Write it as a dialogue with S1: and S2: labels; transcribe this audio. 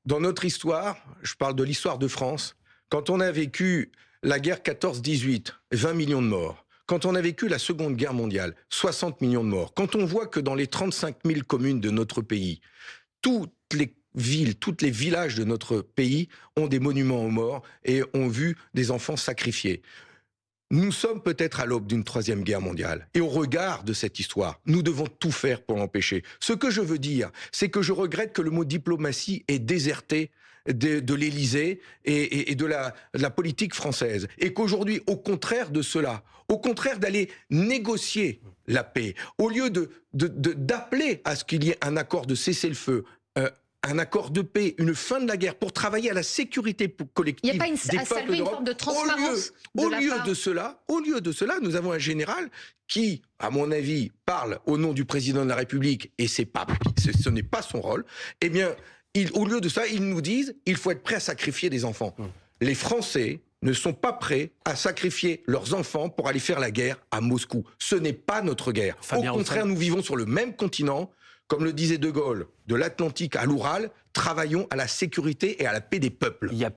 S1: Dans notre histoire, je parle de l'histoire de France, quand on a vécu la guerre 14-18, 20 millions de morts. Quand on a vécu la Seconde Guerre mondiale, 60 millions de morts. Quand on voit que dans les 35 000 communes de notre pays, toutes les villes, tous les villages de notre pays ont des monuments aux morts et ont vu des enfants sacrifiés. Nous sommes peut-être à l'aube d'une troisième guerre mondiale. Et au regard de cette histoire, nous devons tout faire pour l'empêcher. Ce que je veux dire, c'est que je regrette que le mot diplomatie ait déserté de l'Élysée et de la politique française. Et qu'aujourd'hui, au contraire de cela, au contraire d'aller négocier la paix, au lieu d'appeler à ce qu'il y ait un accord de cessez-le-feu, un accord de paix, une fin de la guerre, pour travailler à la sécurité
S2: Il n'y
S1: collective
S2: a pas
S1: des
S2: à
S1: peuples
S2: saluer une
S1: d'Europe.
S2: forme de transparence
S1: Au
S2: de la
S1: lieu
S2: part.
S1: de cela, nous avons un général qui, à mon avis, parle au nom du président de la République, et ce n'est pas son rôle. Eh bien, au lieu de ça, ils nous disent il faut être prêt à sacrifier des enfants. Les Français ne sont pas prêts à sacrifier leurs enfants pour aller faire la guerre à Moscou. Ce n'est pas notre guerre.
S3: Fabien
S1: Au contraire, nous vivons sur le même continent. Comme le disait De Gaulle, de l'Atlantique à l'Oural, travaillons à la sécurité et à la paix des peuples.
S3: Il y a